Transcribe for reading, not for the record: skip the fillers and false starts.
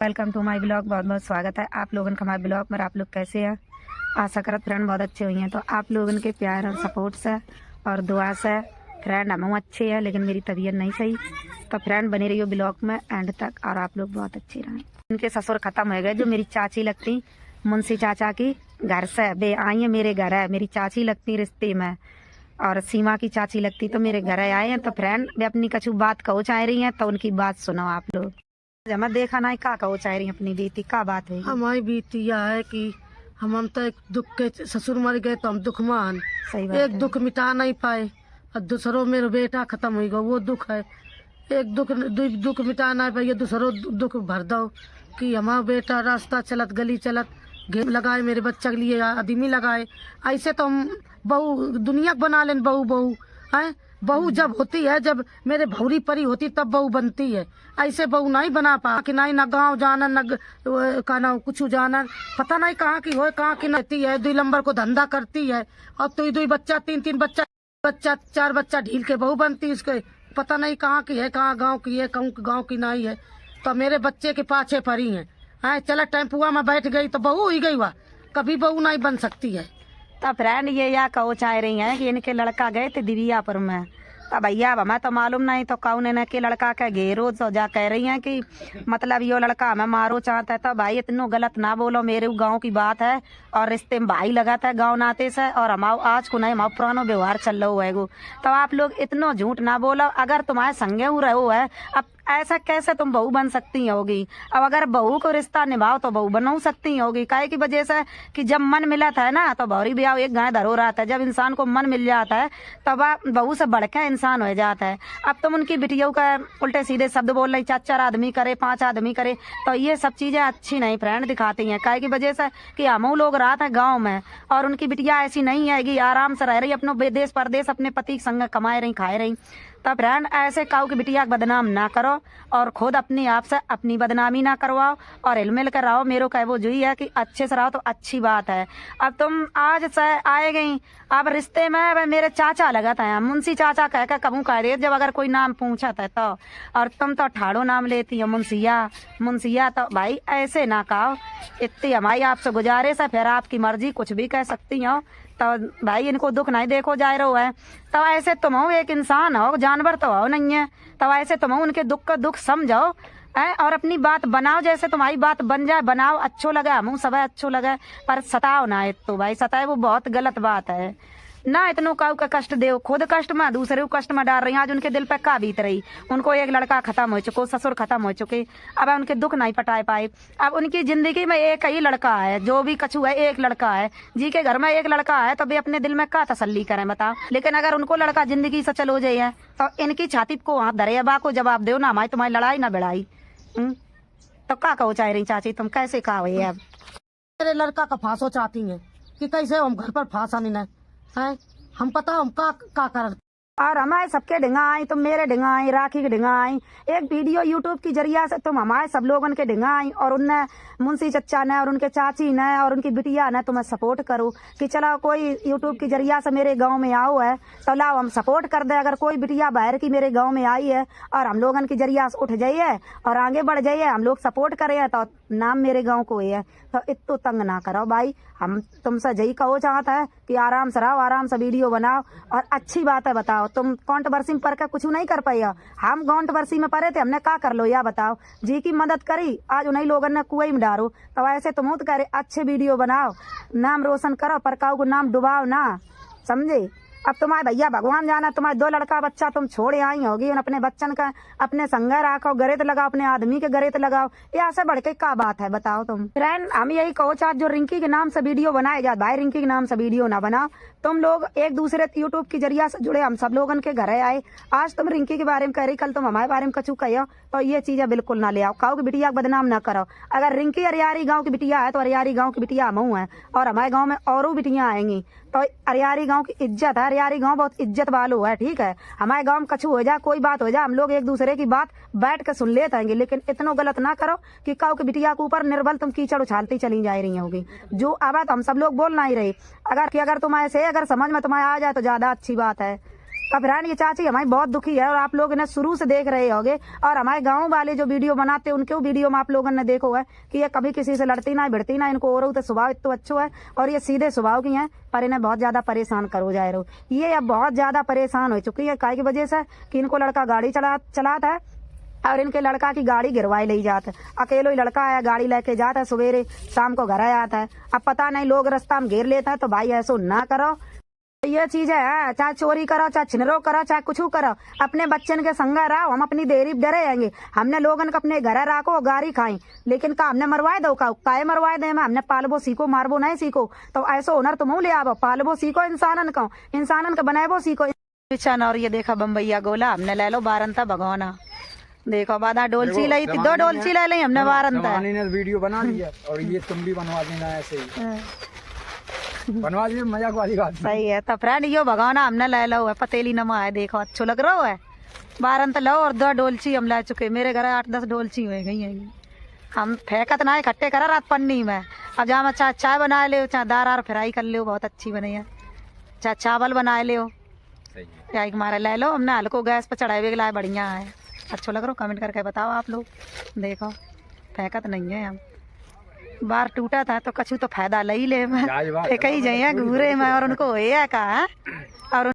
Welcome to my blog. बहुत बहुत स्वागत है आप लोगों का हमारे ब्लॉग में। आप लोग कैसे हैं? आशा करत फ्रेंड बहुत अच्छे हुई हैं। तो आप लोगों के प्यार और सपोर्ट से और दुआ से फ्रेंड हम अच्छे हैं, लेकिन मेरी तबीयत नहीं सही। तो फ्रेंड बने रहिए ब्लॉग में एंड तक और आप लोग बहुत अच्छे रहें। इनके ससुर खत्म हो गए, जो मेरी चाची लगती मुंशी चाचा की घर से बे आई है, मेरे घर है। मेरी चाची लगती रिश्ते में और सीमा की चाची लगती तो मेरे घर आए हैं। तो फ्रेंड वे अपनी कछु बात कहो चाह रही हैं, तो उनकी बात सुनो आप लोग। हमें देखा नहीं का कहो चाह रही अपनी बेटी का बात है। हमारी बेटी यह है कि हम तो एक दुख के ससुर मर गए तो हम दुख मान सही बात एक दुख मिटा नहीं पाए और दूसरों मेरा बेटा खत्म हो गया, वो दुख है। एक दुख मिटा नहीं पाए, दूसरों दुख भर दो कि हमारा बेटा रास्ता चलत गली चलत गेम लगाए, मेरे बच्चा के लिए आदमी लगाए। ऐसे तो हम बहू दुनिया बना लें। बहू है, बहू जब होती है, जब मेरे भौरी परी होती तब बहू बनती है। ऐसे बहू नहीं बना पा कि नहीं, न गाँव जाना न कहना कुछ जाना, पता नहीं कहाँ की हो कहाँ की रहती है। 2 नंबर को धंधा करती है और दो बच्चा 3 बच्चा 4 बच्चा ढील के बहू बनती, उसके पता नहीं कहाँ की है, कहाँ गाँव की है, कहूँ गाँव की नहीं है। तो मेरे बच्चे के पाछे परी है। चला टेम्पुआ में बैठ गई तो बहू ही गई, वह कभी बहू नहीं बन सकती है। तो फ्रेंड ये या कहो चाह रही हैं कि इनके लड़का गए थे दिव्यापुर में। तो भैया हमें तो मालूम नहीं, तो कौन है के लड़का के घेरो तो जा कह रही हैं कि मतलब यो लड़का हमें मारो चाहता है। तो भाई इतनो गलत ना बोलो, मेरे गांव की बात है और रिश्ते में भाई लगाता है गांव नाते से, और हमारा आज को नहीं हमारा पुराना व्यवहार चल रहा है। तो आप लोग इतनो झूठ ना बोलो। अगर तुम्हारे संगे रहो है, अब ऐसा कैसे तुम बहू बन सकती होगी? अब अगर बहू को रिश्ता निभाओ तो बहू बना सकती होगी। काहे की वजह से कि जब मन मिला था ना, तो भौरी ब्याह एक गाय धरो रहा था। जब इंसान को मन मिल जाता है तब बहू से बढ़कर इंसान हो जाता है। अब तुम उनकी बिटियों का उल्टे सीधे शब्द बोल रही, 4 आदमी करे 5 आदमी करे, तो ये सब चीजें अच्छी नहीं फ्रेंड दिखाती हैं। काहे की वजह से कि हम लोग रात है गाँव में और उनकी बिटिया ऐसी नहीं है कि आराम से रह रही, अपने देश परदेश अपने पति के संग कमाए रही खाए रही। तब फ्रेंड ऐसे काऊ की बिटिया का बदनाम ना करो और खुद अपने आप से अपनी बदनामी ना करवाओ और हिलमिल कर रहो। मेरे को वो जो ही है कि अच्छे से रहो तो अच्छी बात है। अब तुम आज से आए गई, अब रिश्ते में मेरे चाचा लगता है, मुंशी चाचा कह के कबू कह दे जब अगर कोई नाम पूछा था तो, और तुम तो ठाड़ो नाम लेती हो मुंशिया। तो भाई ऐसे ना कहो। इतनी हमारी आपसे गुजारिश है, फिर आपकी मर्जी कुछ भी कह सकती हो। तो भाई इनको दुख नहीं देखो जा रहा है। तो ऐसे तुम हो एक इंसान हो, जानवर तो हो नहीं है। तो ऐसे तुम हो उनके दुख का दुख समझो और अपनी बात बनाओ। जैसे तुम्हारी बात बन जाए बनाओ, अच्छो लगे हमू सब अच्छो लगे, पर सताओ ना। तो भाई सताए वो बहुत गलत बात है ना। इतनो काऊ का कष्ट दे, खुद कष्ट में दूसरे को कष्ट में डाल रही। आज उनके दिल पे का बीत रही, उनको एक लड़का खत्म हो चुका, ससुर खत्म हो चुके, अब उनके दुख नहीं पटाए पाए। अब उनकी जिंदगी में एक ही लड़का है, जो भी कछु है एक लड़का है। जी के घर में एक लड़का है तो वे अपने दिल में का तसल्ली करें बताओ। लेकिन अगर उनको लड़का जिंदगी से चलो जाए तो इनकी छाती को हाथ धरे बा को जवाब दो ना, हमारी तुम्हारी लड़ाई ना बढ़ाई। तो का कहो चाह रही चाची, तुम कैसे कहा हुई अब? मेरे लड़का का फांसो चाहती है कि कैसे हम घर पर फांसा नहीं है। हम पता हम का कर और हमारे सबके ढिंगा आई, तुम मेरे ढिंगा आई, राखी के ढिंगा आई। एक वीडियो यूट्यूब की जरिया से तुम हमारे सब लोगों के ढिंगा आई और उनने मुंशी चचा ने और उनके चाची ने और उनकी बिटिया ने तुम्हें सपोर्ट करो कि चलो कोई यूट्यूब की जरिया से मेरे गांव में आओ है तो लाओ हम सपोर्ट कर दे। अगर कोई बिटिया बाहर की मेरे गाँव में आई है और हम लोगन की जरिया से उठ जाइए और आगे बढ़ जाइए, हम लोग सपोर्ट करे तो नाम मेरे गाँव को है। तो इतो तंग ना करो भाई। हम तुमसे यही कहो चाहता है कि आराम से रहो, आराम से वीडियो बनाओ और अच्छी बात है बताओ। तुम कंट्रोवर्सी में पढ़ कर कुछ नहीं कर पाई हो, हम कंट्रोवर्सी में पढ़े थे, हमने क्या कर लो या बताओ। जी की मदद करी, आज उन्हीं लोगों ने कुएं में डारो। तो ऐसे तुम तो करे अच्छे वीडियो बनाओ, नाम रोशन करो, पर काऊ को नाम डुबाओ ना, समझे। अब तुम्हारे भैया भगवान जाना, तुम्हारे 2 लड़का बच्चा तुम छोड़े आई होगी, अपने बच्चन का अपने संग रखो, गरीत लगाओ, अपने आदमी के गरीत लगाओ। ये ऐसे बढ़ के क्या बात है बताओ तुम? फ्रेंड हम यही कहो चाहते, जो रिंकी के नाम से वीडियो बनाए जाए भाई, रिंकी के नाम से वीडियो ना बनाओ। तुम लोग एक दूसरे यूट्यूब की जरिया से जुड़े, हम सब लोगन के घर आए। आज तुम रिंकी के बारे में कह रही, कल तुम हमारे बारे में कछु कहो, तो ये चीजें बिल्कुल ना ले आओ। काऊ की बिटिया का बदनाम ना करो। अगर रिंकी अरियारी गाँव की बिटिया है तो अरियारी गाँव की बिटिया हम है और हमारे गाँव में और बिटिया आएंगी। तो अरियारी गांव की इज्जत है, अरियारी गांव बहुत इज्जत वालों है, ठीक है। हमारे गांव में कछु हो जाए, कोई बात हो जाए, हम लोग एक दूसरे की बात बैठ कर सुन लेते हैं। लेकिन इतना गलत ना करो कि काऊ की बिटिया के ऊपर निर्बल तुम कीचड़ उछालती चली जा रही होगी। जो अब हम सब लोग बोल नहीं रही। अगर तुम ऐसे अगर समझ में तुम्हें आ जाए तो ज्यादा अच्छी बात है। अब फ्रेंड ये चाची हमारी बहुत दुखी है और आप लोग इन्हें शुरू से देख रहे होंगे और हमारे गांव वाले जो वीडियो बनाते हैं उनके वीडियो में आप लोगों ने देखो है कि ये कभी किसी से लड़ती ना भिड़ती ना, इनको और तो स्वभाव इतना अच्छा है और ये सीधे स्वभाव की हैं, पर इन्हें बहुत ज्यादा परेशान करो जाए रहो। ये अब बहुत ज्यादा परेशान हो चुकी है काय की वजह से कि इनको लड़का गाड़ी चलाता है और इनके लड़का की गाड़ी गिरवाई ले जाता है। अकेलो ही लड़का है, गाड़ी लेके जाता है, सवेरे शाम को घर आता है। अब पता नहीं लोग रास्ता में घेर लेता है, तो भाई ऐसा ना करो। ये चीज है, चाहे चोरी करो, चाहे छिनरो करो, चाहे कुछ करो, अपने बच्चन के संगा रहो। हम अपनी देरी डरे आएंगे, हमने लोगन को अपने घर रखो, गाड़ी खाई, लेकिन का हमने मरवाए दो, काहे मरवाए दे, हमने पालबो सीखो, मारबो नहीं सीखो। तो ऐसा हुनर तुम ले आवो, पालबो सीखो, इंसानन को बनाबो सीखो। और ये देखा बम्बैया गोला हमने ले लो बारंता भगवाना, देखो बादा डोलची लाई थी, 2 डोलची ले ली हमने बारंता। ने वीडियो बना लिया और ये तुम भी बनवा देना ऐसे ही बनवा लीजिए, मजाक वाली बात सही है। तो फ्रेंड यो भगवाना हमने ले लो है, पतेली नमा है, देखो अच्छो लग रहा है। बारंत लो और 2 डोलची हम ला चुके, मेरे घर 8-10 डोलची हुए गई है। हम फेंकत ना इकट्ठे करा रात पन्नी में। अब जहाँ मैं चाय बना ले, चाहे दार फ्राई कर ले, बहुत अच्छी बनी है, चाहे चावल बना ले, या हमारे ले लो, हमने हल्को गैस पर चढ़ाए लाए, बढ़िया है, अच्छा लग रहा हो। कमेंट करके बताओ आप लोग। देखो फेंकत नहीं है, हम बार टूटा था तो कछु तो फायदा ले ही ले, मैं कहीं जाइए घूरे में और उनको होया का और